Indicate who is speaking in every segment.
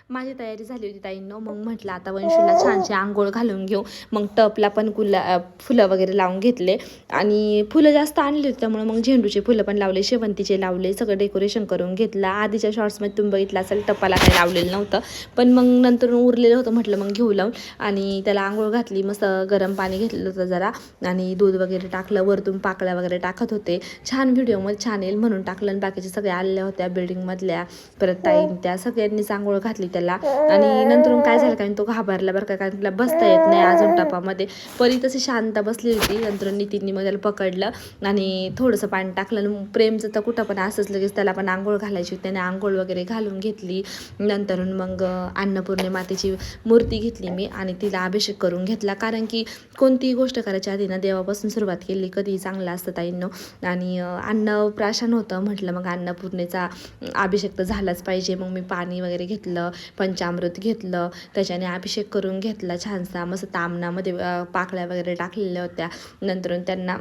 Speaker 1: माझी तयारी झाली होती ताईंनो. मग म्हटलं आता वंशूला छानशी आंघोळ घालून घेऊ. मग टपला पण फुलं वगैरे लावून घेतले आणि फुलं जास्त आणली होती त्यामुळे मग झेंडूचे फुलं पण लावले, शेवंतीचे लावले, सगळं डेकोरेशन करून घेतलं. आधीच्या शॉर्ट्समध्ये तुम्ही बघितलं असेल टपाला काही लावलेलं नव्हतं, पण मग नंतर उरलेलं होतं, म्हटलं मग घेऊ लावून. आणि त्याला आंघोळ घातली, मस्त गरम पाणी घेतलं होतं जरा आणि दूध वगैरे टाकलं, वरतून पाकळ्या वगैरे टाकत होते. छान व्हिडिओमध्ये छान येईल म्हणून टाकलं. आणि बाकीचे सगळे आलेल्या होत्या बिल्डिंगमधल्या, परत ताई त्या सगळ्यांनीच आंघोळ घातली त्याला. आणि नंतर काय झालं कारण तो घाबरला बरं का, कारण तिला बसता येत नाही अजून टपामध्ये. परी तशी शांत बसली होती. नंतर नितीननी मग त्याला पकडलं आणि थोडंसं पाणी टाकलं. आणि प्रेमचं तर कुठं पण असंच लगेच त्याला पण आंघोळ घालायची. त्याने आंघोळ वगैरे घालून घेतली. नंतर मग अन्नपूर्णे मातेची मूर्ती घेतली मी आणि तिला अभिषेक करून घेतला. कारण की कोणतीही गोष्ट करायच्या आधी ना देवापासून सुरुवात केली कधीही चांगलं असतं ताईंनो. आणि अन्नप्राशन होतं, म्हटलं मग अन्नपूर्णेचा अभिषेक तर झालाच पाहिजे. मग मी पाणी वगैरे घेतलं, पंचामृत घेतलं, त्याच्याने अभिषेक करून घेतला छानसा. मस्त तामणामध्ये पाकळ्या वगैरे टाकलेल्या होत्या. नंतर त्यांना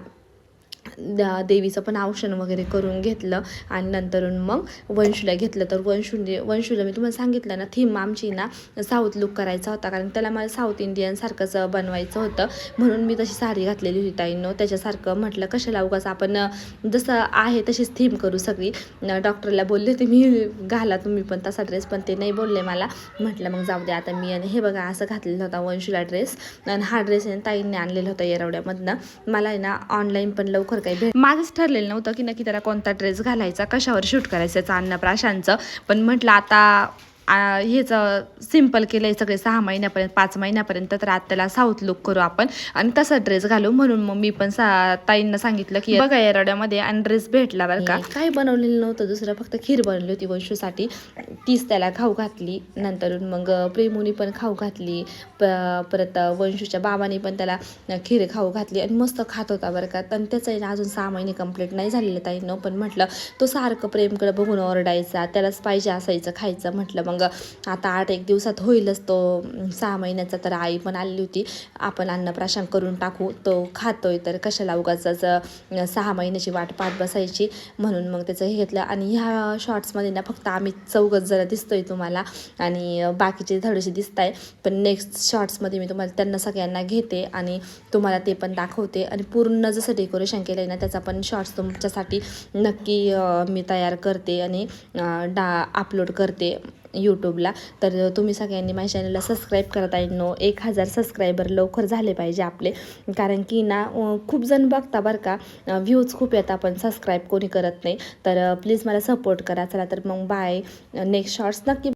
Speaker 1: देवीचं पण औषण वगैरे करून घेतलं. आणि नंतरून मग वंशूला घेतलं. तर वंशूला मी तुम्हाला सांगितलं ना, थीम आमची ना साऊथ लुक करायचा होता, कारण त्याला मला साऊथ इंडियन सारखंच बनवायचं होतं. म्हणून मी तशी साडी घातलेली होती ताईंनो. त्याच्यासारखं म्हटलं कशाला उगाच आपण जसं आहे तशीच थीम करू सगळी. डॉक्टरला बोलले होते मी घाला तुम्ही पण तसा ड्रेस, पण ते नाही बोलले मला. म्हटलं मग जाऊ दे आता मी. आणि हे बघा असं घातलेला होता वंशूला ड्रेस. आणि हा ड्रेस ताईंनी आणलेला होता येरवड्यामधनं. मला आहे ना ऑनलाईन पण लवकर काही माझंच ठरलेलं नव्हतं की नक्की त्याला कोणता ड्रेस घालायचा, कशावर शूट करायचं याचं अन्नप्राशांचं. पण म्हटलं आता हेच सिम्पल केलं आहे सगळे 6 महिन्यापर्यंत 5 महिन्यापर्यंत, तर आता त्याला साऊथ लुक करू आपण आणि तसा ड्रेस घालू. म्हणून मग मी पण ताईंना सांगितलं की बघा येरवड्यामध्ये आणि ड्रेस भेटला बरं का. काही बनवलेलं नव्हतं दुसरं, फक्त खीर बनवली होती वंशूसाठी, तीच त्याला खाऊ घातली. नंतर मग प्रेमुनी पण खाऊ घातली, परत वंशूच्या बाबांनी पण त्याला खीर खाऊ घातली आणि मस्त खात होता बरं का. आणि त्याचं ना अजून 6 महिने कंप्लीट नाही झालेले ताईंनो. पण म्हटलं तो सारखं प्रेमकडे बघून ओरडायचा, त्यालाच पाहिजे असायचं खायचं. म्हटलं मग आता 8-1 दिवसात होईलच तो 6 महिन्याचा. तर आई पण आली होती, आपण अन्नप्राशन करून टाकू, तो खातोय तर कशाला उगाच 6 महिन्याची वाट पाहत बसायची. म्हणून मग त्याचं हे घेतलं. आणि ह्या शॉर्ट्समध्ये ना फक्त आम्ही चौघच जरा दिसतोय तुम्हाला आणि बाकीचे थोडेसे दिसत आहे. पण नेक्स्ट शॉर्ट्समध्ये मी तुम्हाला त्यांना सगळ्यांना घेते आणि तुम्हाला ते पण दाखवते. आणि पूर्ण जसं डेकोरेशन केलं आहे ना त्याचा पण शॉर्ट्स तुमच्यासाठी नक्की मी तयार करते आणि अपलोड करते यूट्यूबला. तर तुम्ही सगळ्यांनी माझ्या चॅनलला सबस्क्राईब करता येईल. 1000 सबस्क्रायबर लवकर झाले पाहिजे आपले, कारण की ना खूप जण बघता बरं का, व्ह्यूज खूप येतात पण सबस्क्राईब कोणी करत नाही. तर प्लीज मला सपोर्ट करा. चला तर मग बाय, नेक्स्ट शॉर्ट्स नक्की